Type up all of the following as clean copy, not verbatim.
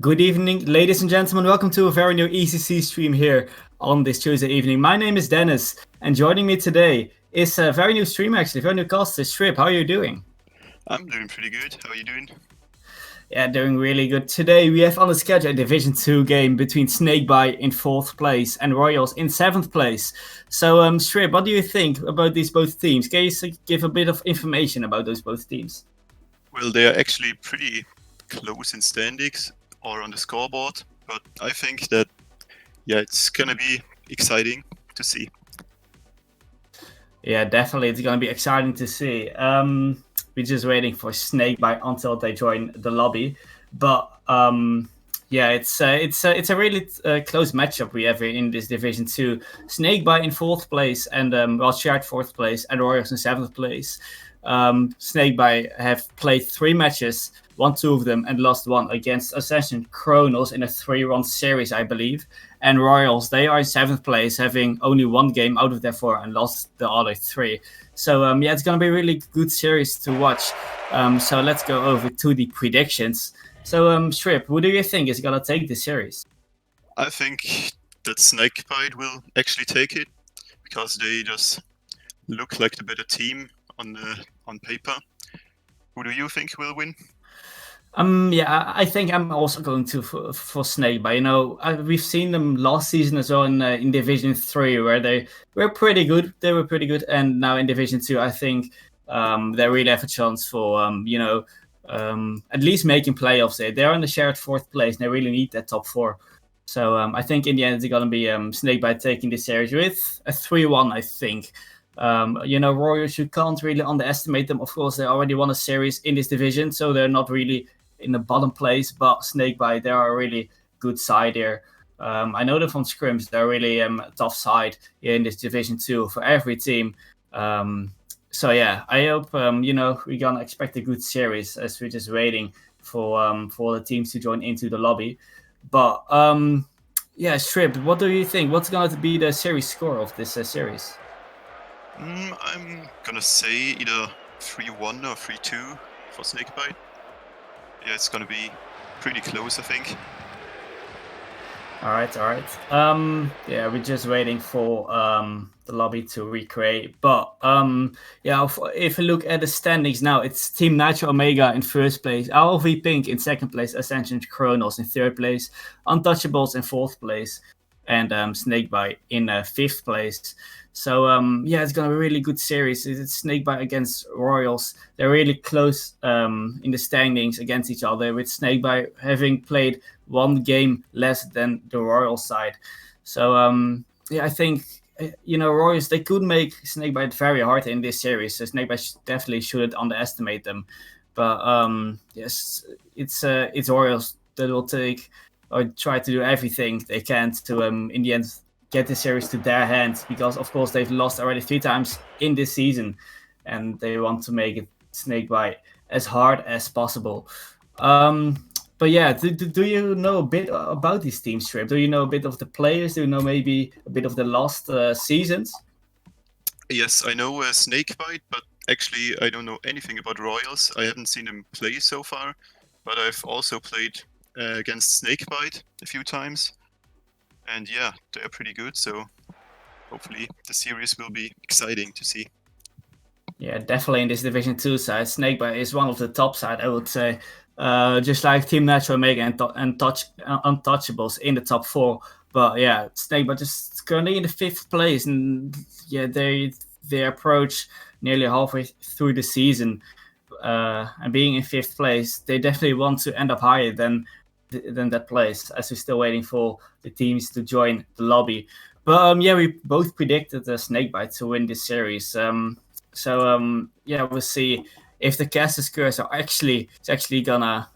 Good evening, ladies and gentlemen. Welcome to a very new ECC stream here on this Tuesday evening. My name is Dennis, and joining me today is a very new stream, actually, very new cast, Strip. How are you doing? I'm doing pretty good. How are you doing? Yeah, doing really good. Today we have on the schedule a Division 2 game between Snakebite in 4th place and Royals in 7th place. So, Strip, what do you think about these both teams? Can you give a bit of information about those both teams? Well, they are actually pretty close in standings or on the scoreboard, but I think that, it's gonna be exciting to see. Yeah, definitely. It's going to be exciting to see. We're just waiting for Snakebite until they join the lobby. But yeah, it's a really close matchup we have in this Division 2. Snakebite in 4th place and shared 4th place, and Royals in 7th place. Snakebite have played 3 matches, won 2 of them, and lost 1 against Ascension Chronos in a 3-run series, I believe. And Royals, they are in 7th place, having only 1 game out of their 4 and lost the other 3. So it's going to be a really good series to watch. So let's go over to the predictions. So Strip, who do you think is going to take this series? I think that Snakebite will actually take it because they just look like the better team on paper. Who do you think will win? I think I'm also going to for Snake, but we've seen them last season as well in Division 3, where they were pretty good. They were pretty good, and now in Division 2, I think they really have a chance for at least making playoffs. They're in the shared 4th place, and they really need that top 4. So I think in the end it's going to be Snakebite taking this series with a 3-1, I think. Royals, you can't really underestimate them. Of course, they already won a series in this division, so they're not really in the bottom place, but Snakebite, they are a really good side here. I know them from scrims, they're really a tough side here in this Division 2 for every team. So yeah, I hope we're gonna expect a good series as we're just waiting for the teams to join into the lobby. But Strip, what do you think? What's gonna be the series score of this series? I'm gonna say either 3-1 or 3-2 for Snakebite. Yeah, it's gonna be pretty close, I think. All right. We're just waiting for the lobby to recreate. But if you look at the standings now, it's Team Nitro Omega in 1st place, RLV Pink in 2nd place, Ascension Chronos in 3rd place, Untouchables in 4th place, and Snakebite in 5th place. So it's gonna be a really good series. It's Snakebite against Royals. They're really close in the standings against each other, with Snakebite having played 1 game less than the Royal side. So I think Royals, they could make Snakebite very hard in this series. So Snakebite definitely shouldn't underestimate them. But yes, it's Royals that will take or try to do everything they can to in the end get the series to their hands, because of course they've lost already 3 times in this season, and they want to make it Snakebite as hard as possible. But yeah, do you know a bit about these teams, Strip? Do you know a bit of the players? Do you know maybe a bit of the last seasons? Yes, I know Snakebite, but actually I don't know anything about Royals. I haven't seen them play so far, but I've also played against Snakebite a few times. And yeah, they're pretty good, so hopefully the series will be exciting to see. Yeah, definitely in this Division 2 side, Snakebite is one of the top side, I would say. Just like Team Nitro Omega and Untouchables in the top 4. But yeah, Snakebite is currently in the 5th place, and yeah, they approach nearly halfway through the season. And being in 5th place, they definitely want to end up higher than that place, as we're still waiting for the teams to join the lobby. But we both predicted the Snakebite to win this series. We'll see if the casters curse are actually gonna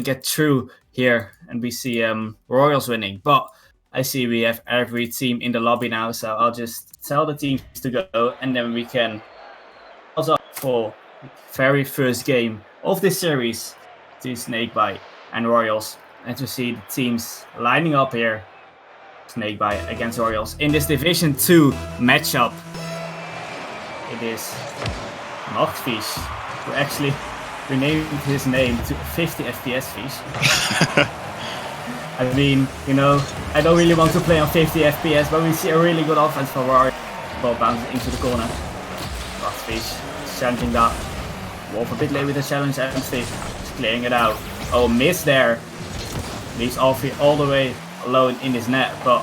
get through here, and we see Royals winning. But I see we have every team in the lobby now, so I'll just tell the teams to go, and then we can also for the very first game of this series to Snakebite and Royals, and to see the teams lining up here. Snakebite against Royals in this Division 2 matchup. It is Nachtfish who actually renamed his name to 50 FPS Fish. I mean, you know, I don't really want to play on 50 FPS, but we see a really good offense from Rory. Ball bounces into the corner. Fish challenging that. Wolf a bit late with the challenge, Anthony is clearing it out. Oh, miss there. Leaves Alfie all the way alone in his net, but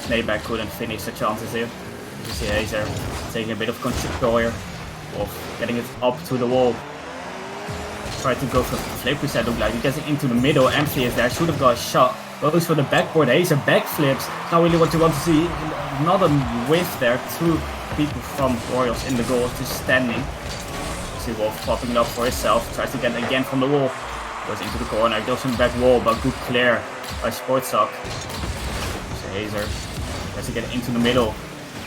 Snakeback couldn't finish the chances here. You see Hazer taking a bit of control here. Wolf getting it up to the wall. Try to go for the flip reset, look like he gets it into the middle. Empty is there, should have got a shot. Goes for the backboard. Hazer backflips. Not really what you want to see. Another whiff there. Two people from Royals in the goal, just standing. See Wolf popping it up for himself. Tries to get it again from the wall. Goes into the corner. Goes from the back wall, but good clear by Sportsock. So Hazer tries to get it into the middle.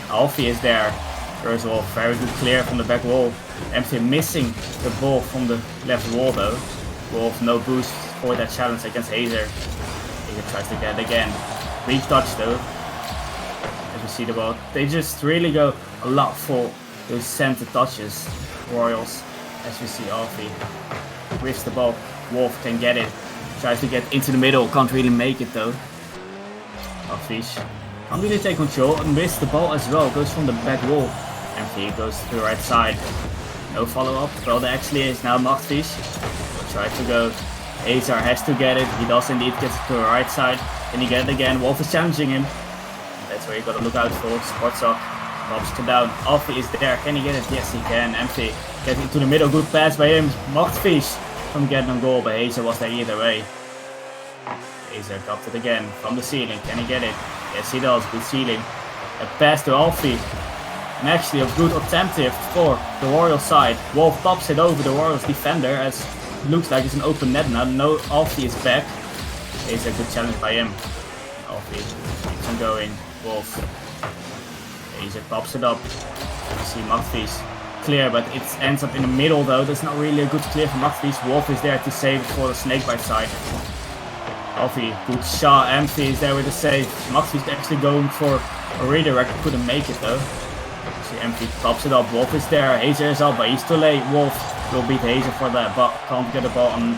Alfie is there. First of all, very good clear from the back wall. Empty missing the ball from the left wall though. Wolf no boost for that challenge against Hazer. Hazer tries to get it again. Weak touch though. As we see the ball, they just really go a lot for those center touches. Royals, as we see Alfie whiffs the ball. Wolf can get it. Tries to get into the middle, can't really make it though. Alfie can't really take control and miss the ball as well. Goes from the back wall. Empty goes to the right side. No follow-up. Well, there actually is now Machtfish. Try to go. Hazer has to get it. He does indeed get it to the right side. Can he get it again? Wolf is challenging him. That's where you gotta look out for. Sportsock pops it down. Alfie is there. Can he get it? Yes, he can. Empty getting to the middle. Good pass by him. Machtfish from getting on goal, but Hazer was there either way. Hazer got it again from the ceiling. Can he get it? Yes, he does. Good ceiling. A pass to Alfie. And actually a good attempt here for the Royal side. Wolf pops it over the Royals defender as it looks like it's an open net now. No, Alfie is back. It's a good challenge by him. Alfie keeps on going. Wolf. Hazer pops it up. You see Machtfish clear, but it ends up in the middle though. That's not really a good clear for Machtfish. Wolf is there to save it for the Snakebite side. Alfie, good shot. Empty is there with the save. Machtfish actually going for a redirect. Couldn't make it though. See Empty pops it up. Wolf is there. Hazer is up, but he's too late. Wolf will beat Hazer for that, but can't get the ball on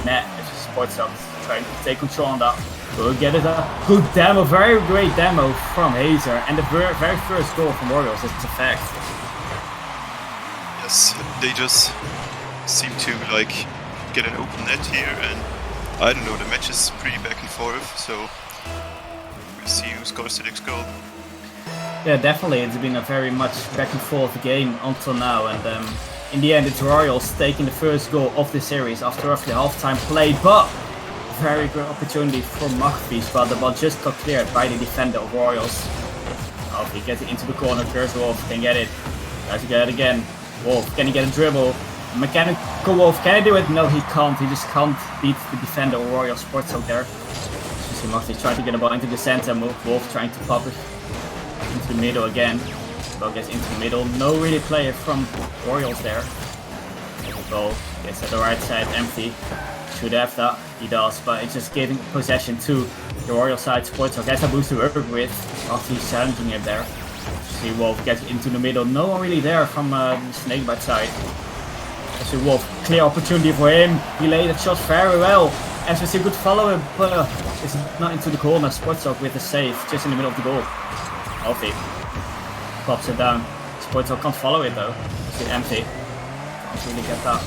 net. It's just Sportsock trying to take control on that. Will get it up. Good demo. Very great demo from Hazer. And the very first goal from Royals. It's a fact. Yes, they just seem to like get an open net here, and I don't know, the match is pretty back and forth, so we'll see who scores the next goal. Yeah, definitely. It's been a very much back and forth game until now, and in the end it's Royals taking the first goal of the series after roughly half-time play, but very good opportunity for Machtfish, but the ball just got cleared by the defender of Royals. Alfie gets it into the corner. First Wolf can get it. Tries to get it again. Wolf, can he get a dribble? Mechanical Wolf, can he do it? No, he can't. He just can't beat the defender of Royal Sportsock there. You see Machtfish trying to get the ball into the center. Wolf trying to pop it into the middle again. The ball gets into the middle. No really player from Royals there. The ball gets at the right side. Empty. Should have that. He does, but it's just giving possession to the Royal side. Sportsock has a boost to work with after he's challenging him there. See Wolf gets into the middle. No one really there from the Snakebite side. See Wolf, clear opportunity for him. He laid the shot very well. As we see, good follow up, but it's not into the corner. Sportsock with a save just in the middle of the goal. Alfie pops it down. Sportsock can't follow it though. See Empty. Can't really get that.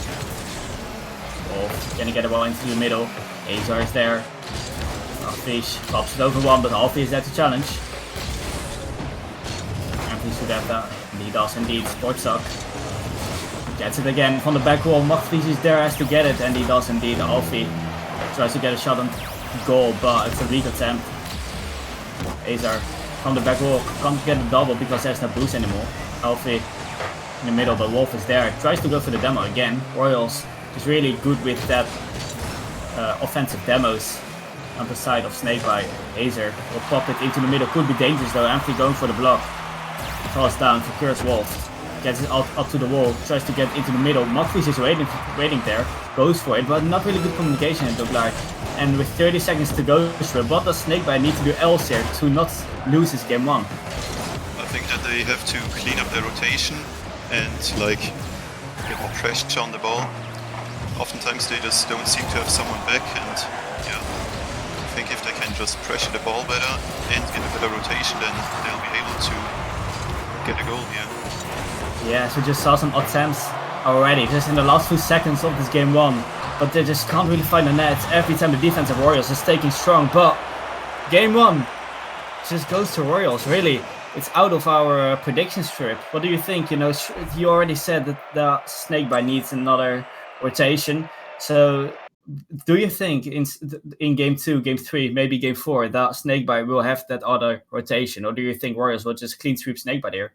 Wolf, can he get the ball into the middle? Hazer is there. Fish pops it over one, but Alfie is there to challenge. Empty should have that. And he does indeed. Sportsock gets it again from the back wall. Machtfish is there, has to get it, and he does indeed. Alfie tries to get a shot on goal, but it's a weak attempt. Hazer from the back wall can't get the double because there's no boost anymore. Alfie in the middle, but Wolf is there. Tries to go for the demo again. Royals is really good with that offensive demos on the side of Snakebite. Hazer will pop it into the middle. Could be dangerous though. Empty going for the block. Toss down for Curse Wolf. Gets it up to the wall. Tries to get into the middle. Machtfish is waiting there. Goes for it, but not really good communication it looked like. And with 30 seconds to go, what does Snakebite need to do else here to not lose his game one? I think that they have to clean up their rotation and like get more pressure on the ball. Oftentimes they just don't seem to have someone back, and yeah, I think if they can just pressure the ball better and get a better rotation, then they'll be able to get a goal here. Yeah, so we just saw some attempts already, just in the last few seconds of this game 1. But they just can't really find the net. Every time the defense of Royals is taking strong. But game 1 just goes to Royals, really. It's out of our prediction strip. What do you think? You know, you already said that the Snakebite needs another rotation. So do you think in game 2, game 3, maybe game 4, that Snakebite will have that other rotation? Or do you think Royals will just clean sweep Snakebite here?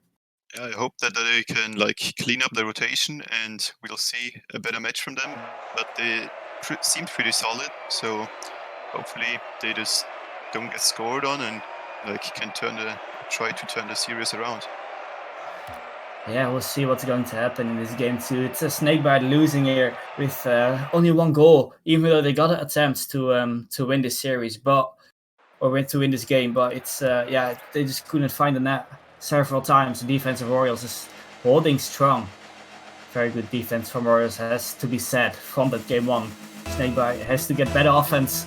I hope that they can like clean up the rotation and we'll see a better match from them. But they seem pretty solid, so hopefully they just don't get scored on and like can try to turn the series around. Yeah, we'll see what's going to happen in this game too. It's a Snakebite losing here with only 1 goal, even though they got attempts to win this series, to win this game. But it's they just couldn't find the net several times. The defense of Royals is holding strong. Very good defense from Royals, has to be said, from that game 1. Snakebite has to get better offense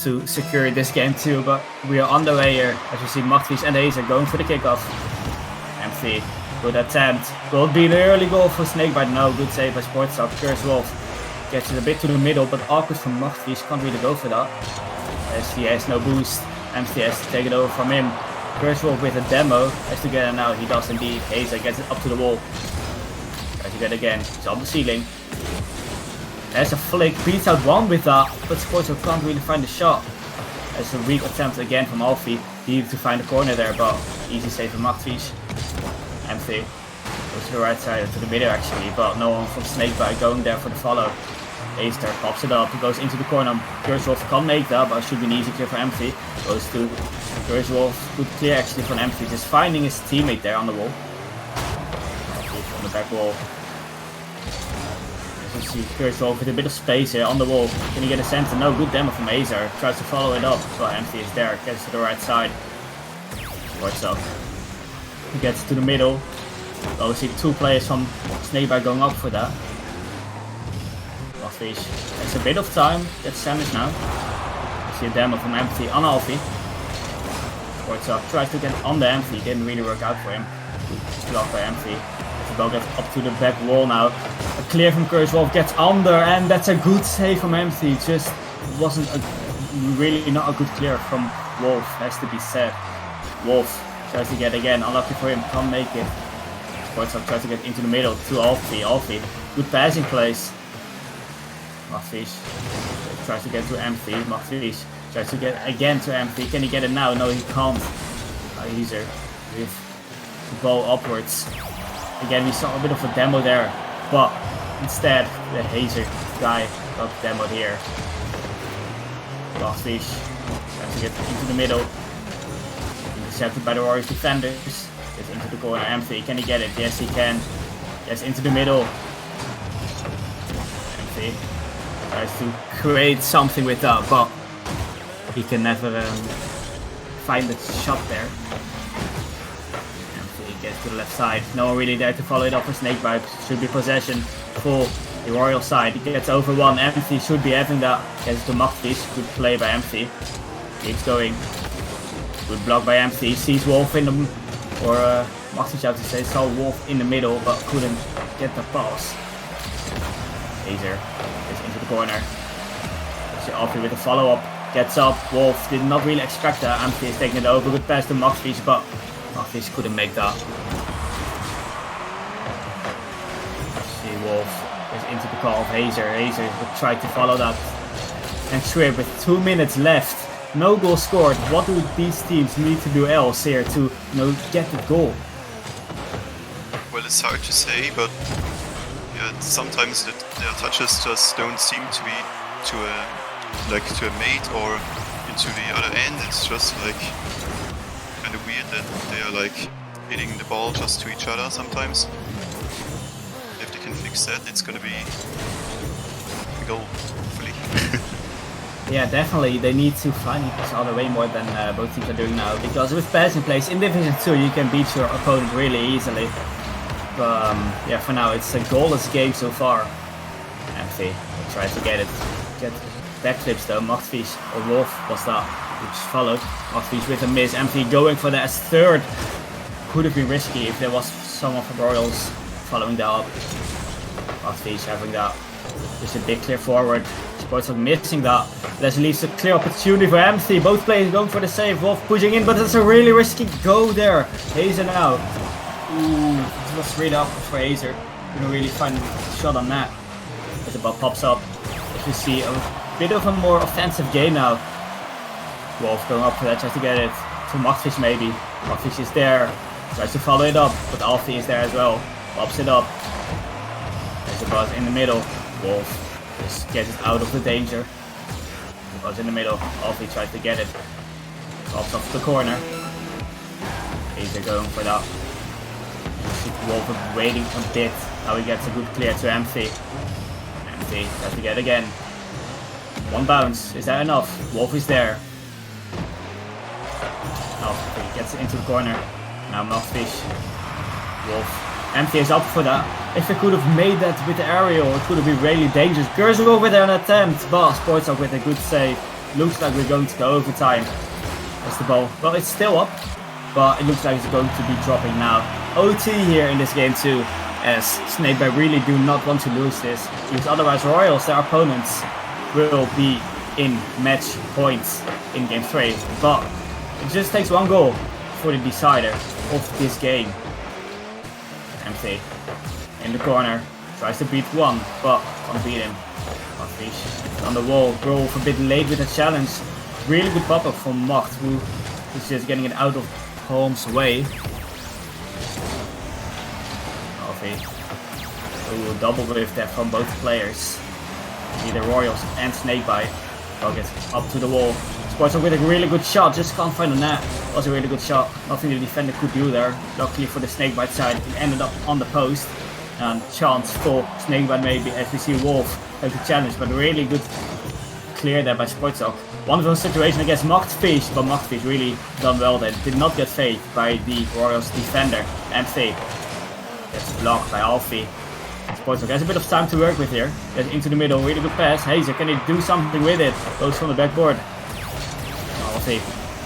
to secure this game too, but we are on the way here. As you see, Machtwies and Hazer going for the kickoff. Empty. Good attempt. Will be the early goal for Snakebite. No, good save by Sportstop. Curse Wolf gets it a bit to the middle, but awkward from Machtwies. Can't really go for that. As he has no boost. Empty has to take it over from him. Curse Wolf with a demo. Has to get it now. He does indeed. Hazer gets it up to the wall. Tries to get it again. He's on the ceiling. There's a flick. Beats out 1 with that, but Sportstop can't really find the shot. There's a weak attempt again from Alfie. He needs to find the corner there, but easy save from Machtwies. Empty. Goes to the right side, to the middle actually, but no one from Snakebite going there for the follow. Aster pops it up, goes into the corner. Kurzwolf can't make that, but it should be an easy clear for Empty. Goes to Kurzwolf. Good clear actually from Empty, just finding his teammate there on the wall. On the back wall. As you see Kurzwolf with a bit of space here on the wall. Can he get a center? No, good demo from Azer. Tries to follow it up, but Empty is there. Gets to the right side. Works up. He gets to the middle. Oh, we see 2 players from Snakebite going up for that. Machtwies has a bit of time. Gets damage now. We see a demo from Empty on Alfie. Works up. Tries to get on the Empty. Didn't really work out for him. Blocked by Empty. The ball gets up to the back wall now. A clear from Kurzwolf gets under, and that's a good save from Empty. Just wasn't really not a good clear from Wolf, has to be said. Wolf tries to get again, unlucky for him, can't make it. Sportstop tries to get into the middle to Alfie. Alfie, good passing place. Machtwies tries to get to Empty. Machtwies tries to get again to Empty. Can he get it now? No, he can't. Hazer with the ball upwards. Again, we saw a bit of a demo there, but instead the Hazer guy got demoed here. Machtwies tries to get into the middle. Intercepted by the Warriors defenders. Gets into the corner. Empty. Can he get it? Yes, he can. Yes, into the middle. Empty tries to create something with that, but he can never find the shot there. Empty gets to the left side. No one really there to follow it up for Snakebite. Should be possession for the Royal side. He gets over 1. Empty should be having that. Gets to Machtwies. Good play by Empty. Keeps going. Good block by Empty. Sees Wolf in the... Or Machtwies out to say, saw Wolf in the middle, but couldn't get the pass. Hazer is into the corner. Alfie with a follow-up. Gets up. Wolf did not really expect that. Empty is taking it over. Good pass to Machtwies, but Machtwies couldn't make that. See Wolf is into the call of Hazer. Hazer will try to follow that. And Schwib with 2 minutes left. No goal scored. What do these teams need to do else here to get the goal? Well, it's hard to say, but yeah, sometimes their touches just don't seem to be to a mate or into the other end. It's just like kind of weird that they are like hitting the ball just to each other sometimes. If they can fix that, it's gonna be a goal, hopefully. Yeah, definitely. They need to find each other way more than both teams are doing now. Because with passing plays in Division 2, you can beat your opponent really easily. But yeah, for now it's a goalless game so far. Empty. We'll try to get backflips though. Machtfish or Wolf was that, which followed. Machtfish with a miss. Empty going for that as third. Could have been risky if there was someone from Royals following that up. Machtfish having that. Just a big clear forward. Sports missing that. That leaves a clear opportunity for Empty. Both players going for the save. Wolf pushing in, but it's a really risky go there. Hazer now. Ooh, it was really up for Hazer. Couldn't really find a shot on that. But the ball pops up. As you see, a bit of a more offensive game now. Wolf going up for that, tries to get it to Machtfish maybe. Machtfish is there. Tries to follow it up, but Alfie is there as well. Pops it up. There's the ball in the middle. Wolf just gets it out of the danger. The ball's in the middle. Alfie tries to get it. Pops off the corner. Hazer going for that. Wolf waiting a bit. Now he gets a good clear to Empty. Empty tries to get it again. One bounce. Is that enough? Wolf is there. Alfie gets it into the corner. Now Machtfish. Wolf. Empty is up for that. If they could have made that with the aerial, it could have been really dangerous. Gerzel over there an attempt, but Sportsock with a good save. Looks like we're going to go overtime. That's the ball. Well, it's still up, but it looks like it's going to be dropping now. OT here in this game too, as Snakebite really do not want to lose this, because otherwise Royals, their opponents, will be in match points in game 3. But it just takes one goal for the decider of this game. Empty in the corner, tries to beat one, but can't beat him. Machtfish on the wall. Rolf a bit late with the challenge. Really good pop-up from Macht, who is just getting it out of harm's way. Alfie. Ooh, double whiff there from both players. Either Royals and Snakebite. Ball gets up to the wall. Sportsock with a really good shot, just can't find the net. Was a really good shot. Nothing the defender could do there. Luckily for the Snakebite side, it ended up on the post. And chance for Snakebite maybe, as we see Wolf have the challenge, but really good clear there by Sportsock. One of those situations against Machtfish, but Machtfish really done well there. Did not get faked by the Royals defender. Empty gets blocked by Alfie. Sportsock has a bit of time to work with here. Gets into the middle, really good pass. Hazer, can he do something with it? Goes from the backboard. Alfie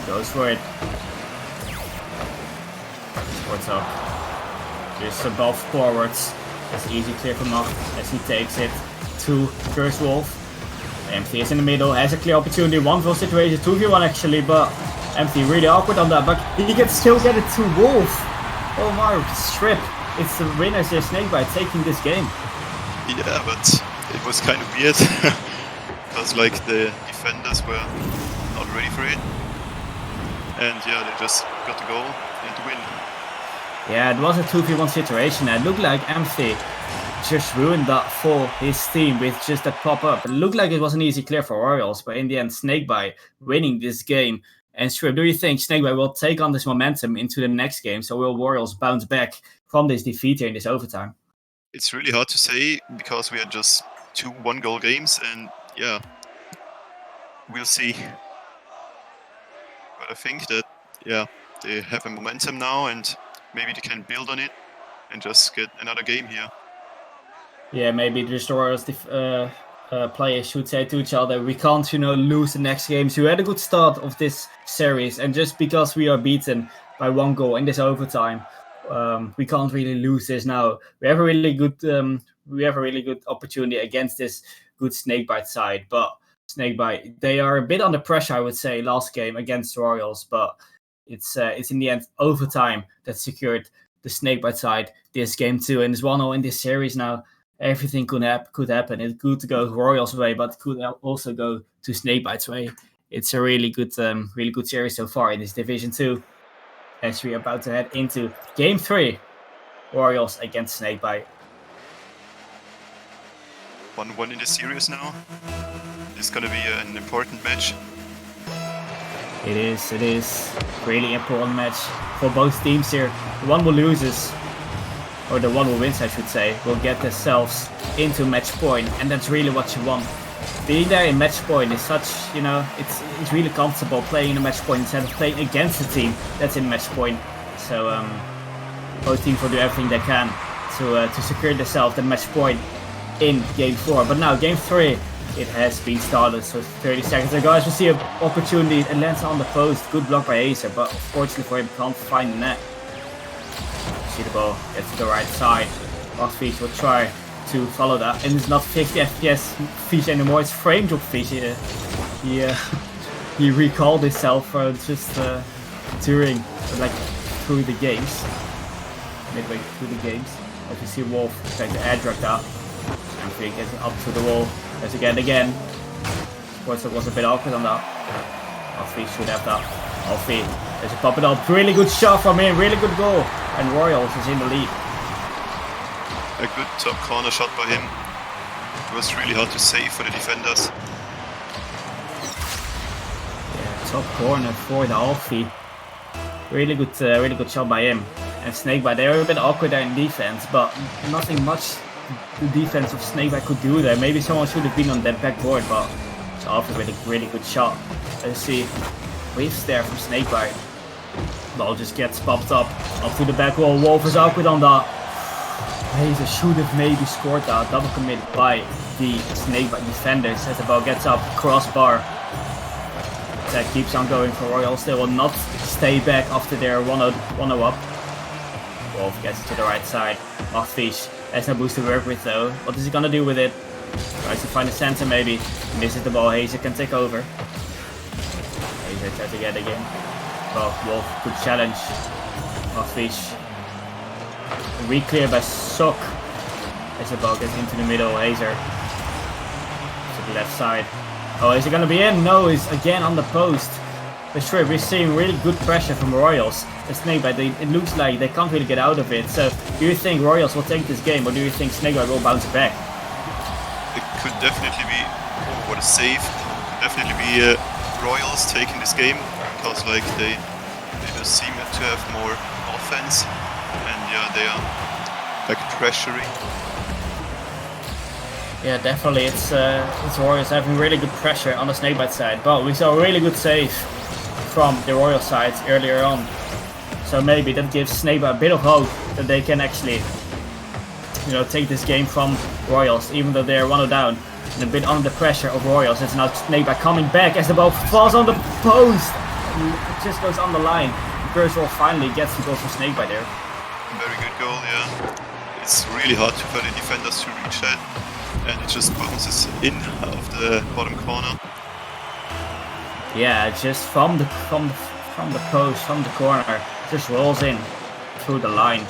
goes for it. Sportsock just above forwards. That's easy clear for Macht as he takes it to first Wolf. Empty is in the middle, has a clear opportunity, 1v1 situation, 2v1 actually, but Empty really awkward on that, but he can still get it to Wolf. Oh my, strip. It's the winners here, Snakebite, taking this game. Yeah, but it was kind of weird, because like the defenders were not ready for it. And yeah, they just got the goal and the win. Yeah, it was a 2v1 situation. It looked like Empty just ruined that for his team with just that pop-up. It looked like it was an easy clear for Royals, but in the end, Snakebite winning this game. And Strip, do you think Snakebite will take on this momentum into the next game? So will Royals bounce back from this defeat here in this overtime? It's really hard to say, because we had just 2 one-goal games, and yeah, we'll see. But I think that, yeah, they have a momentum now, and maybe they can build on it and just get another game here. Yeah, maybe the Royals players should say to each other, we can't, lose the next games. We had a good start of this series, and just because we are beaten by 1 goal in this overtime, we can't really lose this now. We have a really good opportunity against this good Snakebite side, but Snakebite, they are a bit under pressure, I would say, last game against Royals, but it's in the end overtime that secured the Snakebite side this game too, and it's 1-0 in this series now. Everything could happen. It's good to go Royals' way, but it could also go to Snakebite's way. It's a really good series so far in this Division 2. As we're about to head into Game 3, Royals against Snakebite. 1-1 in the series now. It's gonna be an important match. It is. Really important match for both teams here. The one who loses, or the one who wins, I should say, will get themselves into match point, and that's really what you want. Being there in match point is such, it's really comfortable playing in a match point instead of playing against a team that's in match point. So both teams will do everything they can to secure themselves the match point in game 4. But now game 3, it has been started. So 30 seconds ago, guys, we see an opportunity. It lands on the post. Good block by Acer, but unfortunately for him, can't find the net. See the ball gets to the right side. Fish will try to follow that, and it's not 50 FPS Fish anymore. It's frame drop Fish. He recalled himself just during, like, through the games, midway through the games. As you see Wolf trying to air drag that, and Fish gets up to the wall. As again. Sports was a bit awkward on that. Fish should have that. Fish, there's a pop it up. Really good shot from him. Really good goal. And Royals is in the lead. A good top corner shot by him. It was really hard to save for the defenders. Yeah, top corner for the Alfie. Really good shot by him. And Snakebite, they were a bit awkward there in defense, but nothing much the defense of Snakebite could do there. Maybe someone should have been on that backboard, but it's Alfie with a really good shot. Let's see, waves there from Snakebite. Ball just gets popped up to the back wall. Wolf is awkward on that. Hazer should have maybe scored that. Double commit by the Snakebite defenders as the ball gets up. Crossbar. That keeps on going for Royals. They will not stay back after their 1-0 up. Wolf gets it to the right side. Fish has no boost to work with though. What is he gonna do with it? Tries to find a center maybe. Misses the ball. Hazer can take over. Hazer tries to get again. Well, Wolf, good challenge. Fish. Re-clear by Sok. As the ball gets into the middle, Hazer. To the left side. Oh, is he gonna be in? No, he's again on the post. But sure, we're seeing really good pressure from Royals. The Snakebite, it looks like they can't really get out of it. So, do you think Royals will take this game, or do you think Snakebite will bounce back? It could definitely be, what a save, could definitely be Royals taking this game, because like they just seem to have more offense, and yeah, they are like pressuring. Yeah, definitely. It's Royals having really good pressure on the Snakebite side, but we saw a really good save from the Royal side earlier on. So maybe that gives Snakebite a bit of hope that they can actually, take this game from Royals, even though they're 1-0 down and a bit under the pressure of Royals. It's now Snakebite coming back as the ball falls on the post. It just goes on the line. Kurzweil finally gets the goal from Snakebite there. Very good goal, yeah. It's really hard for the defenders to reach that, and it just bounces in of the bottom corner. Yeah, just from the post, from the corner, just rolls in through the line.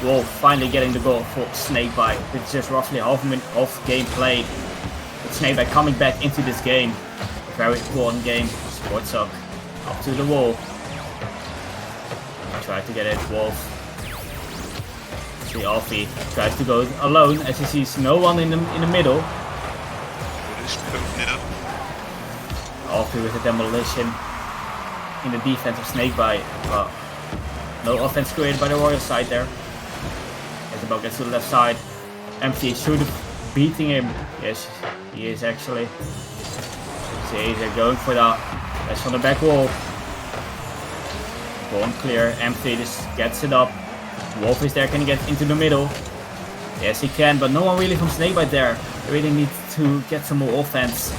Wolf finally getting the goal for Snakebite. It's just roughly half a minute of game played. With Snakebite coming back into this game. A very important game. Sportsuck up to the wall. Try to get it, Wolf. See Alfie tries to go alone as he sees no one in the middle. Alfie with a demolition in the defense of Snakebite, but no offense created by the Royal side there. As the ball gets to the left side, Empty should have beating him. Yes, he is actually. See, they're going for that. That's from the back wall. Ball clear. Empty just gets it up. Wolf is there. Can he get into the middle? Yes, he can, but no one really from Snakebite there. They really need to get some more offense.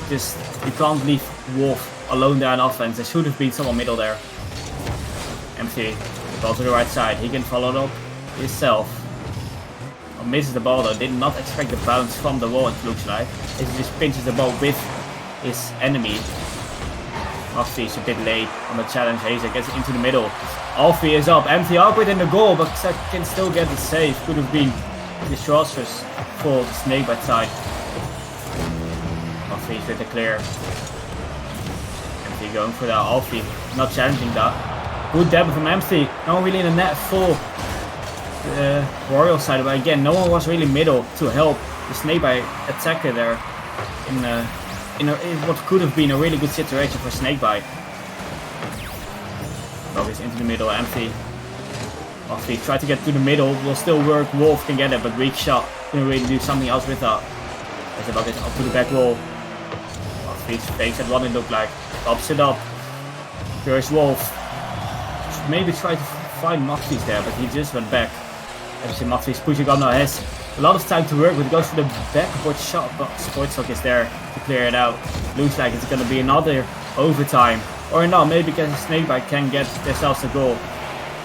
Just, you can't leave Wolf alone there on offense. There should have been someone middle there. Empty. Ball to the right side. He can follow it up himself. Oh, misses the ball though. Did not expect the bounce from the wall, it looks like. As he just pinches the ball with his enemy. Alfie is a bit late on the challenge. Hazer gets into the middle. Alfie is up. Empty awkward in the goal, but can still get the save. Could have been disastrous for the Snakebite side. Alfie with the clear. Empty going for that. Alfie not challenging that. Good debut from Empty. No one really in the net for the Royal side, but again, no one was really middle to help the Snakebite attacker there in what could have been a really good situation for Snakebite. Ball into the middle, Empty. Alfie tried to get to the middle, will still work. Wolf can get it, but weak shot. Couldn't really do something else with that. As the ball gets up to the back wall. Alfie fakes at what it looked like. Pops it up. There's Wolf. Maybe try to find Maxis there, but he just went back. As you see, Matthews pushing on now, has a lot of time to work with. Goes for the backboard shot, but Sportsock is there to clear it out. Looks like it's going to be another overtime. Or no, maybe because Snakebite can get themselves a goal.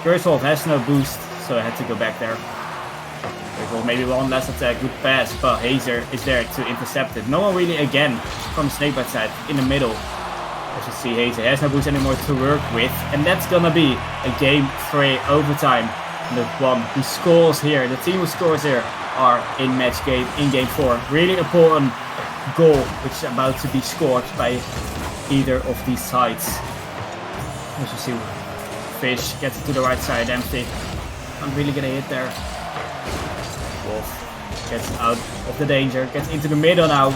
Kurzwolf has no boost, so I had to go back there. Maybe one last attack, good pass, but Hazer is there to intercept it. No one really again from the Snakebite side in the middle. As you see, Hazer has no boost anymore to work with, and that's gonna be a game 3 overtime. And the one who scores here, the team who scores here, are in game 4. Really important goal which is about to be scored by either of these sides. As you see, Fish gets to the right side, empty. Can't really get a hit there. Wolf gets out of the danger, gets into the middle now.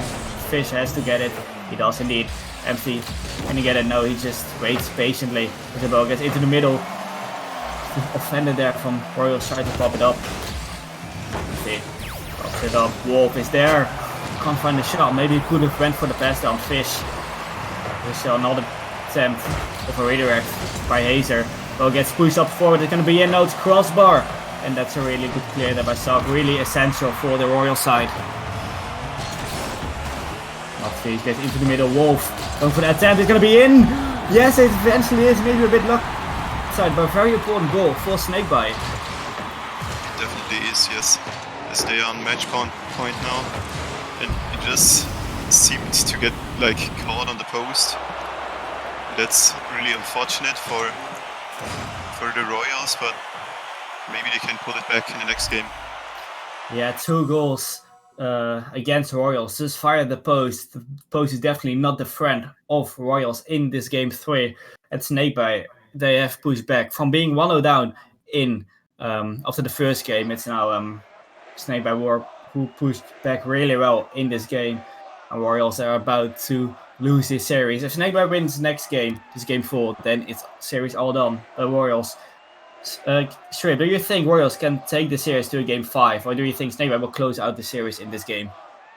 Fish has to get it. He does indeed. Empty. Can he get it? No, he just waits patiently. As the ball gets into the middle. Offended there from Royals trying to pop it up. Empty. Pops it up. Wolf is there. Can't find the shot. Maybe he could have went for the pass down. Fish. There's another attempt of a redirect by Hazer. Ball gets pushed up forward. It's going to be in. No, it's crossbar. And that's a really good clear there by Sub. Really essential for the Royal side. Matthews gets into the middle. Wolf going for the attempt. It's going to be in. Yes, it eventually is. Maybe a bit lucky side, but a very important goal for Snakebite. It definitely is, yes. As they are on match point now. And it just seemed to get like caught on the post. That's really unfortunate for the Royals, but maybe they can pull it back in the next game. Yeah, 2 goals against Royals. Just fire the post. The post is definitely not the friend of Royals in this game 3. At Snakebite, they have pushed back from being 1-0 down in after the first game. It's now Snakebite who pushed back really well in this game. And Royals are about to lose this series. If Snakebite wins next game, this game 4, then it's series all done. The Royals. Shrib, do you think Royals can take the series to a game 5, or do you think Snakebite will close out the series in this game?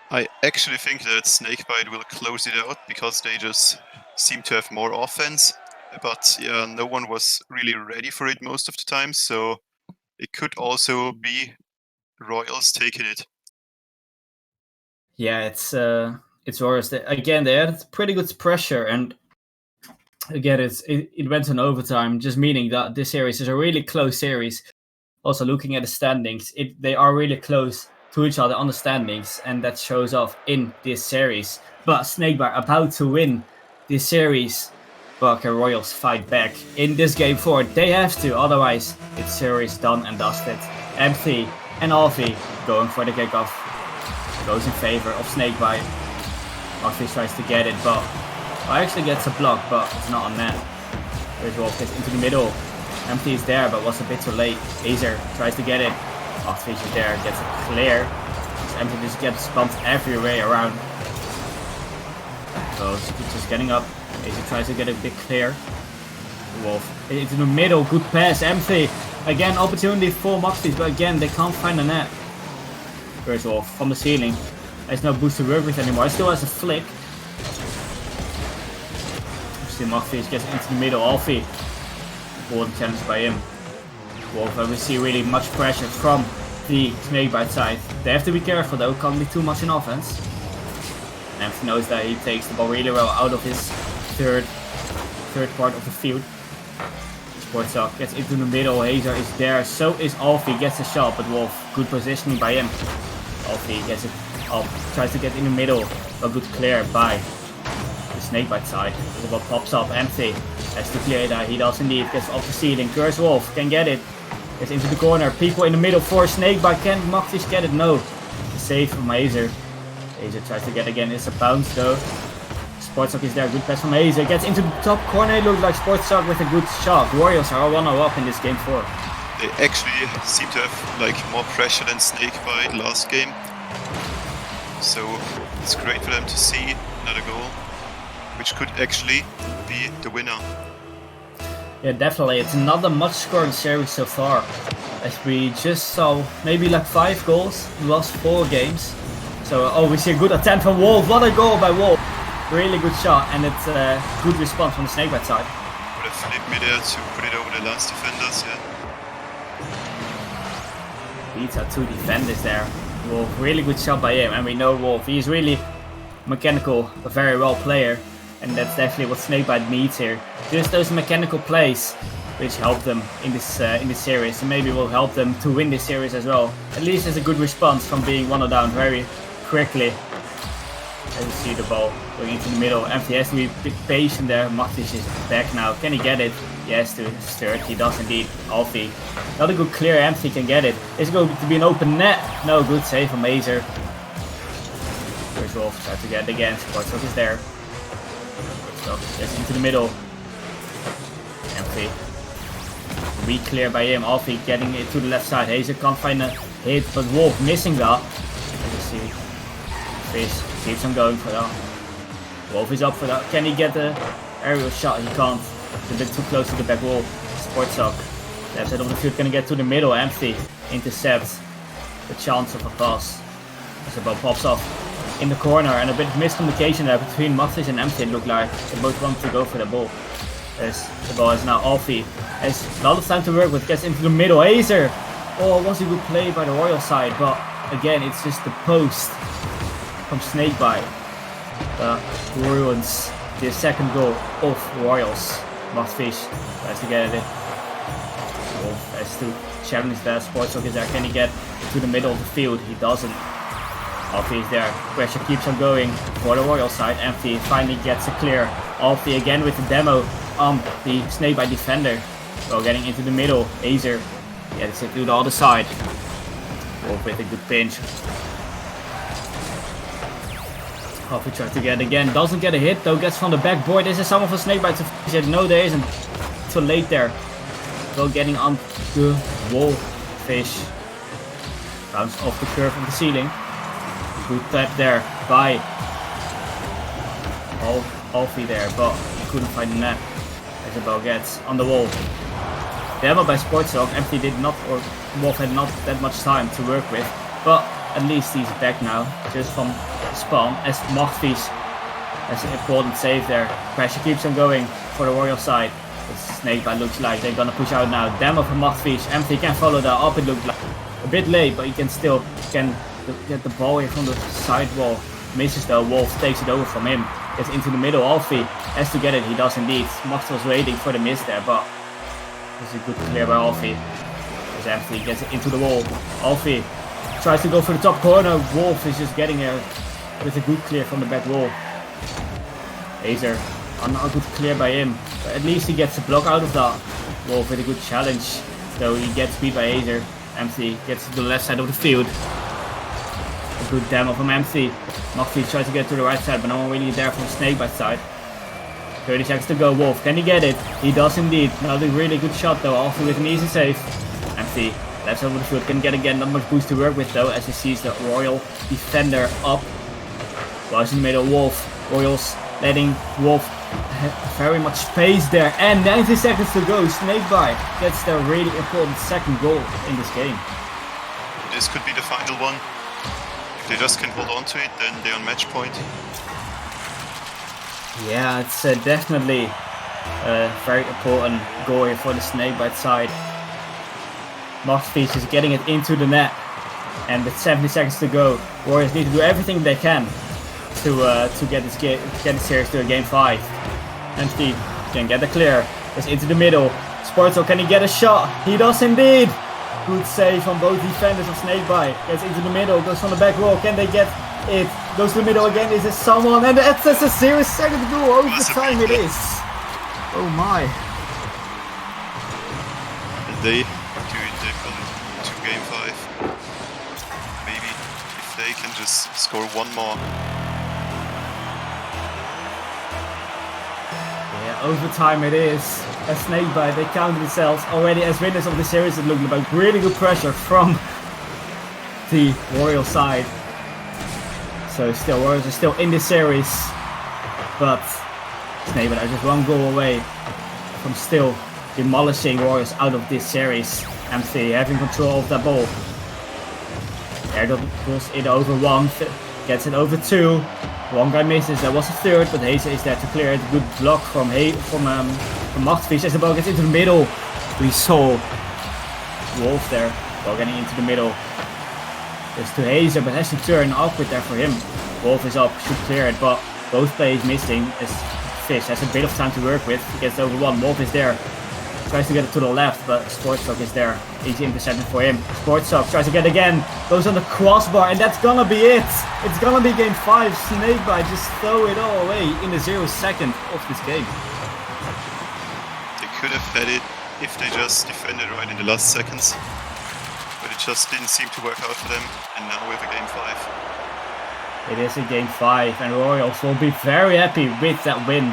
I actually think that Snakebite will close it out because they just seem to have more offense. But yeah, no one was really ready for it most of the time, so it could also be Royals taking it. Yeah, it's Royals. Again, they had pretty good pressure, and again, it went in overtime, just meaning that this series is a really close series. Also, looking at the standings, they are really close to each other on the standings, and that shows off in this series. But Snakebite about to win this series. But can Royals fight back in this game 4? They have to, otherwise it's series done and dusted. Empty and Alfie going for the kickoff. Goes in favor of Snakebite. Alfie tries to get it, but actually gets a block, but it's not on net. Wolf gets into the middle. Empty is there, but was a bit too late. Hazer tries to get it. Fish is there, gets it clear. Empty just gets bumped everywhere around. So just getting up. Hazer tries to get a bit clear. Wolf into the middle, good pass. Empty again, opportunity for Maxis, but again they can't find the net. Where's Wolf from the ceiling? There's no boost to work with anymore. He still has a flick. See, Maxis gets into the middle. Alfie. Important challenge by him. Wolf, and we see really much pressure from the Snakebite side. They have to be careful though, can't be too much in offense. Empty knows that he takes the ball really well out of his third part of the field. Sportsock gets into the middle. Hazer is there, so is Alfie. Gets a shot, but Wolf, good positioning by him. Alfie gets it up, tries to get in the middle, but good clear by the Snakebite side. The ball pops up, Empty has to clear that. He does indeed, gets off the ceiling. Wolf can get it, gets into the corner. People in the middle for Snakebite. Can Maxis get it? No. The save from Hazer. Hazer tries to get again. It's a bounce though. Sportsock is there. Good pass from Hazer. Gets into the top corner. It looks like Sportsock with a good shot. Warriors are 1-0 up in this game 4. They actually seem to have like more pressure than Snakebite last game. So it's great for them to see another goal, which could actually be the winner. Yeah, definitely. It's another much scoring series so far. As we just saw maybe like 5 goals in the last 4 games. So, we see a good attempt from Wolf. What a goal by Wolf. Really good shot, and it's a good response from the Snakebite side. What a flip midair to put it over the last defenders, yeah. beats out 2 defenders there. Wolf, really good shot by him, and we know Wolf, he's really mechanical, a very well player, and that's definitely what Snakebite needs here. Just those mechanical plays which help them in this series, and maybe will help them to win this series as well. At least it's a good response from being 1-0 down very quickly. As you see the ball going into the middle, Empty has to be a bit patient there. Matic is back now. Can he get it? Yes, to his third. He does indeed. Alfie. Not a good clear. Empty can get it. It's going to be an open net. No, good save from Azer. First Wolf tries to get it again. Sportstock is there. Sportstock gets into the middle. Empty. Weak clear by him. Alfie getting it to the left side. Hazer can't find a hit, but Wolf missing that. As you see, Fish keeps on going for that. Wolf is up for that. Can he get the aerial shot? He can't. It's a bit too close to the back wall. Sportstock. Left side of the field, gonna get to the middle. Empty intercepts the chance of a pass. As the ball pops off in the corner, and a bit of miscommunication there between Matis and Empty. It looked like they both want to go for the ball. As the ball is now Alfie. Has a lot of time to work with. Gets into the middle. Azer. Oh, it was a good play by the Royal side, but again, it's just the post from Snakebite that ruins the second goal of Royals. Mustfish tries to get it. Wolf has to challenge that. Sportstock is there. Can he get to the middle of the field? He doesn't. Alfie is there. Pressure keeps on going for the Royal side. Empty finally gets a clear. Alfie again with the demo on the Snakebite defender. So getting into the middle. Azer gets it to the other side. Wolf with a good pinch. Alfie tries to get it again. Doesn't get a hit though. Gets from the back. Boy, this is someone for Snakebite to finish it. No, there isn't. Too late there. Well, getting on the wall. Fish bounce off the curve of the ceiling. Good tap there by Alfie there, but he couldn't find the net. As the ball gets on the wall. Demo by Sportstock. Empty did not, or Wolf had not that much time to work with, but at least he's back now, just from spawn, as Machtfish has an important save there. Pressure keeps on going for the Royal side. Snakebite looks like they're gonna push out now. Demo from Machtfish. Empty can follow that up. It looked like a bit late, but he can still get the ball here from the side wall. Misses though. Wolf takes it over from him. Gets into the middle. Alfie has to get it. He does indeed. Macht was waiting for the miss there, but it's a good clear by Alfie. As Empty gets it into the wall. Alfie tries to go for the top corner. Wolf is just getting there with a good clear from the back wall. Azer, not a good clear by him, but at least he gets a block out of that. Wolf with a good challenge, so he gets beat by Azer. Empty gets to the left side of the field. A good demo from Empty. Machtfish tries to get to the right side, but no one really there from Snakebite side. 30 seconds to go. Wolf, can he get it? He does indeed. Another really good shot though, Alfie with an easy save. Empty left side of the field, can get again, not much boost to work with though, as he sees the Royal defender up. Was in the middle. Wolf. Royals letting Wolf very much space there, and 90 seconds to go. Snakebite gets their really important second goal in this game. This could be the final one. If they just can hold on to it, then they're on match point. Yeah, it's definitely a very important goal here for the Snakebite side. Machtfish is getting it into the net, and with 70 seconds to go, Warriors need to do everything they can to get this series to a game 5. Empty can get the clear. It's into the middle. Sportstock, can he get a shot? He does indeed. Good save from both defenders of Snakebite. Gets into the middle, goes from the back wall. Can they get it? Goes to the middle again. Is it someone? And that's a serious second goal. Overtime it is. Oh my. They go to game 5. Maybe if they can just score one more. Overtime it is. As Snakebite, they counted themselves already as winners of the series. It looked like really good pressure from the Royal side. So still, Warriors are still in this series, but Snakebite are just one goal away from still demolishing Warriors out of this series. Empty having control of that ball. There goes it over one, gets it over 2. One guy misses, there was a third, but Hazer is there to clear it. Good block from Machtfish as the ball gets into the middle. We saw Wolf there Ball getting into the middle. There's to Hazer, but has to turn awkward there for him. Wolf is up, should clear it, but both players missing as Fish has a bit of time to work with. He gets over one. Wolf is there. Tries to get it to the left, but Sportsock is there. Easy interception for him. Sportsock tries to get again. Goes on the crossbar, and that's gonna be it. It's gonna be game 5. Snakebite just throw it all away in the 0 second of this game. They could have had it if they just defended right in the last seconds. But it just didn't seem to work out for them. And now we have a game 5. It is a game 5, and Royals will be very happy with that win.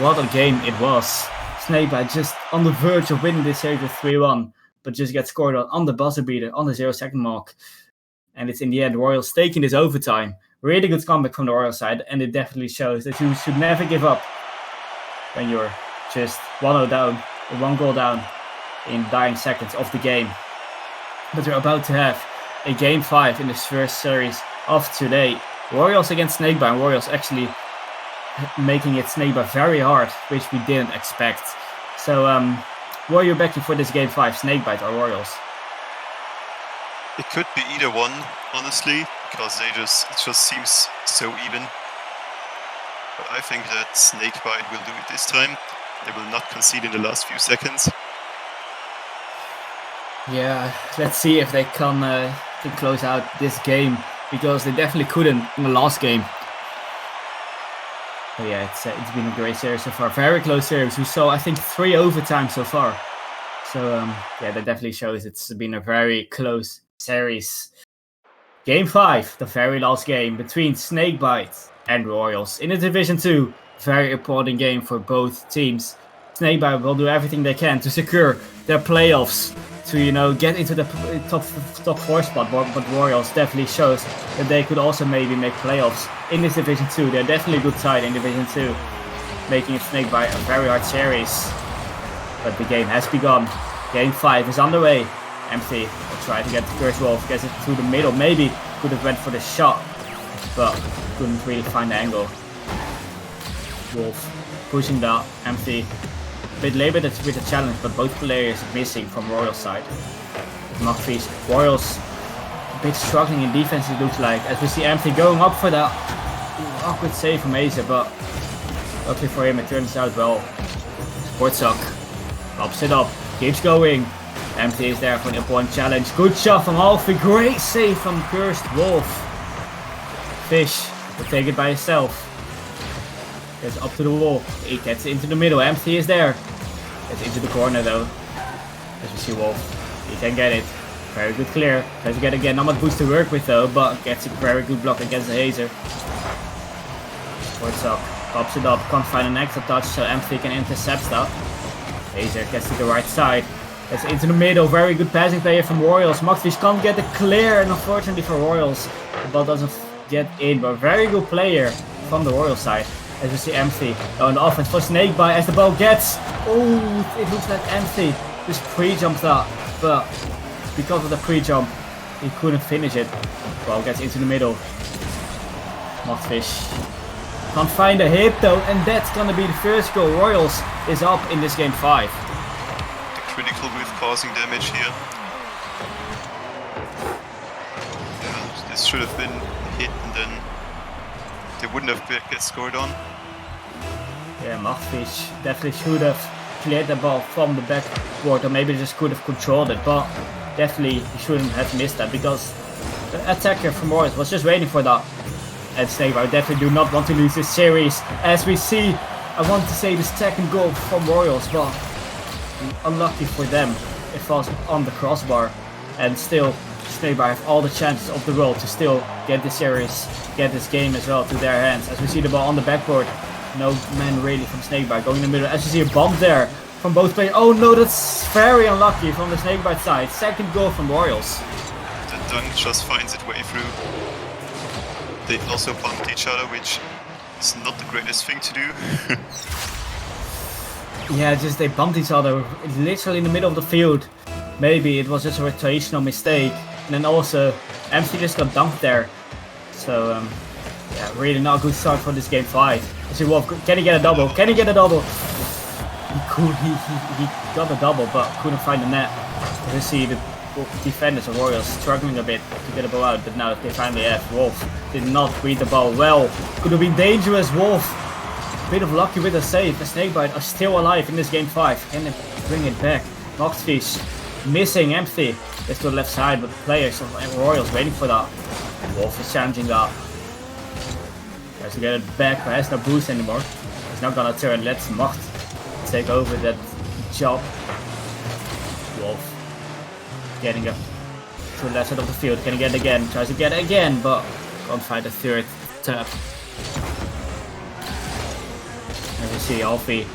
What a game it was. Snakebite just on the verge of winning this series with 3-1, but just gets scored on the buzzer beater on the 0 second mark. And it's in the end Royals taking this overtime. Really good comeback from the Royal side, and it definitely shows that you should never give up when you're just 1-0 down, or 1 goal down in dying seconds of the game. But we're about to have a game 5 in this first series of today. Royals against Snakebite. Royals actually making it Snakebite very hard, which we didn't expect. So, what are you backing for this game 5, Snakebite or Royals? It could be either one, honestly, because it just seems so even. But I think that Snakebite will do it this time. They will not concede in the last few seconds. Yeah, let's see if they can close out this game, because they definitely couldn't in the last game. But yeah, it's been a great series so far. Very close series. We saw, I think, 3 overtimes so far. So yeah, that definitely shows it's been a very close series. Game 5, the very last game between Snakebite and Royals in the Division 2. Very important game for both teams. Snakebite will do everything they can to secure their playoffs, to get into the top 4 spot, but Royals definitely shows that they could also maybe make playoffs in this Division 2. They're definitely a good side in Division 2, making it Snakebite a very hard series. But the game has begun. Game 5 is underway. Empty will try to get the first Wolf, gets it through the middle. Maybe could have went for the shot, but couldn't really find the angle. Wolf pushing that. Empty. A bit limited with the challenge, but both players missing from Royals side. Magfish. Royals a bit struggling in defense, it looks like, as we see Empty going up for that awkward save from Acer, but luckily for him it turns out well. Sportsock pops it up, keeps going. Empty is there for the important challenge. Good shot from Alfie, great save from Cursed Wolf. Fish will take it by himself. Gets up to the wall. He gets into the middle. Empty is there. Gets into the corner though. As we see Wolf. He can get it. Very good clear. Tries to get again. Not much boost to work with though, but gets a very good block against the Hazer. Sportsock pops it up. Can't find an extra touch, so Empty can intercept that. Hazer gets to the right side. Gets into the middle. Very good passing player from Royals. Magfish can't get the clear, and unfortunately for Royals, the ball doesn't get in, but very good player from the Royal side. As we see Empty on the offense for Snakebite as the ball gets. Oh, it looks like Empty just pre-jumped that, but because of the pre-jump, he couldn't finish it. Ball gets into the middle. Magfish can't find a hit though, and that's gonna be the first goal. Royals is up in this game 5. The critical with causing damage here. Yeah, this should have been a hit, and then they wouldn't have get scored on. Yeah, Magfish definitely should have cleared the ball from the backboard, or maybe just could have controlled it, but definitely he shouldn't have missed that, because the attacker from Royals was just waiting for that. And Snakebite definitely do not want to lose this series, as we see, I want to say, the second goal from Royals, but unlucky for them, it falls on the crossbar, and still Snakebite have all the chances of the world to still get this series, get this game as well to their hands. As we see the ball on the backboard, no man really from Snakebite going in the middle. As you see a bomb there from both players. Oh no, that's very unlucky from the Snakebite side. Second goal from Royals. The dunk just finds its way through. They also bumped each other, which is not the greatest thing to do. Yeah, just they bumped each other literally in the middle of the field. Maybe it was just a rotational mistake. And then also, MC just got dunked there. So, yeah, really not a good start for this game 5. See Wolf, can he get a double? Can he get a double? He got a double, but couldn't find the net. As you see, the defenders of Royals struggling a bit to get the ball out, but now they finally have. Wolf did not read the ball well. Could have been dangerous. Wolf, bit of lucky with a save. The Snakebite are still alive in this game 5. Can they bring it back? Moxfish missing empty. Gets to the left side, but the players of Royals waiting for that. Wolf is challenging that. Tries to get it back, but has no boost anymore. He's not gonna turn. Let's Macht take over that job. Wolf getting up to the left side of the field. Can he get it again? Tries to get it again, but can't find the third tap. As you see, Alfie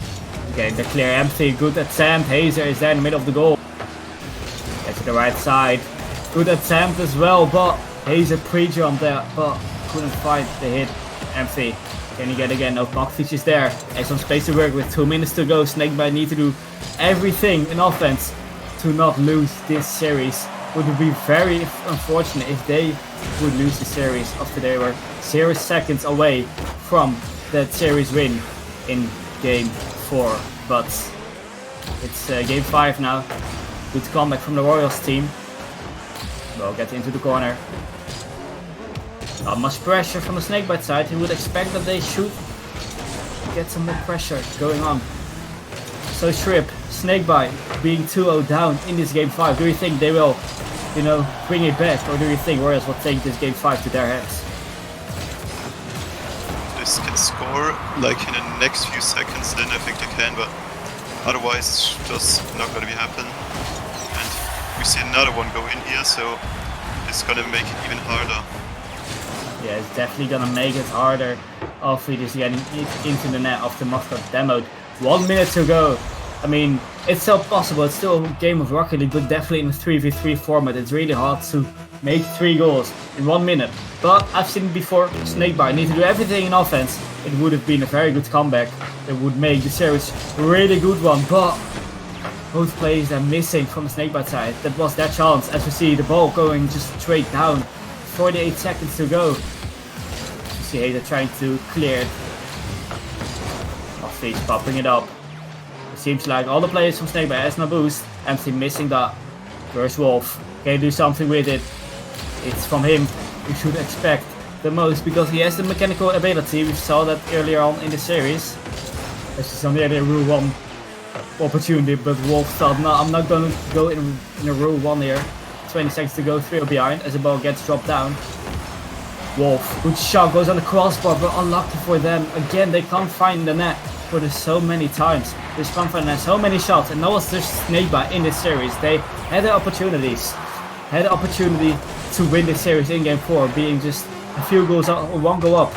getting the clear empty. Good attempt. Hazer is there in the middle of the goal. Gets to the right side. Good attempt as well, but Hazer pre-jumped there, but couldn't find the hit. Empty. Can he get again? No, Moxfish is there. Has some space to work with. 2 minutes to go. Snakebite need to do everything in offense to not lose this series. Would be very unfortunate if they would lose the series after they were 0 seconds away from that series win in game 4. But it's game 5 now. Good comeback from the Royals team. We'll get into the corner. Not much pressure from the Snakebite side. You would expect that they should get some more pressure going on. So Shrip, Snakebite being 2-0 down in this game 5. Do you think they will, bring it back, or do you think Royals will take this game 5 to their hands? This can score like in the next few seconds, then I think they can, but otherwise it's just not gonna be happen. And we see another one go in here, so it's gonna make it even harder. Yeah, it's definitely gonna make it harder. Alfred is getting into the net after Macht got demoed. 1 minute to go. I mean, it's still possible. It's still a game of Rocket League, but definitely in a 3v3 format. It's really hard to make 3 goals in 1 minute. But I've seen it before. Snakebite need to do everything in offense. It would have been a very good comeback. It would make the series a really good one. But both players are missing from the Snakebite side. That was their chance. As we see the ball going just straight down. 48 seconds to go. You see Hater trying to clear it. He's popping it up. It seems like all the players from Snakebite has no boost. Empty missing that. First Wolf. Can you do something with it? It's from him. We should expect the most because he has the mechanical ability. We saw that earlier on in the series. This is on the other Rule 1 opportunity, but Wolf thought, no, I'm not going to go in a Rule 1 here. 20 seconds to go, 3 behind as the ball gets dropped down. Wolf, good shot, goes on the crossbar, but unlucky for them. Again, they can't find the net for this so many times. This can't find the net, so many shots, and that was just Snakebite in this series. They had the opportunities, had the opportunity to win this series in game 4, being just a few goals up, or 1 goal up,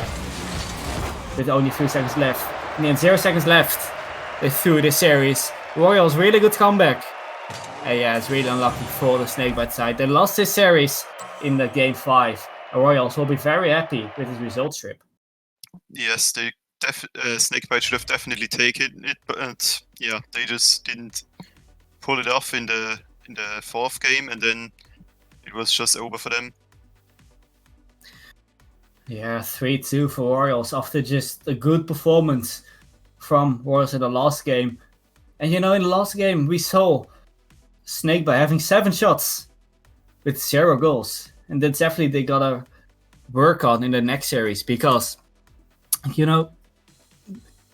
with only a few seconds left. And then 0 seconds left, they threw this series. Royals, really good comeback. And yeah, it's really unlucky for the Snakebite side. They lost this series in the game 5. Royals will be very happy with his result strip. Yes, they Snakebite should have definitely taken it, but yeah, they just didn't pull it off in the 4th game, and then it was just over for them. Yeah, 3-2 for Royals after just a good performance from Royals in the last game. And in the last game we saw Snakebite having 7 shots with 0 goals. And that's definitely they gotta work on in the next series because,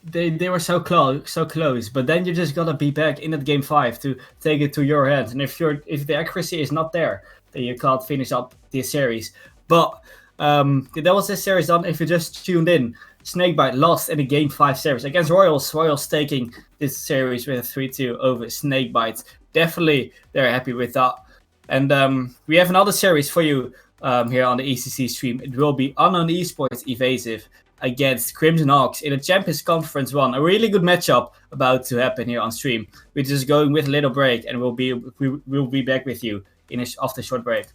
they were so close. But then you just gotta be back in that game 5 to take it to your hands. And if the accuracy is not there, then you can't finish up this series. But that was this series done. If you just tuned in, Snakebite lost in the game 5 series against Royals. Royals taking this series with a 3-2 over Snakebite. Definitely, they're happy with that. And we have another series for you here on the ECC stream. It will be Unknown Esports Evasive against Crimson Hawks in the Champions Conference 1. A really good matchup about to happen here on stream. We're just going with a little break, and we'll be back with you after a short break.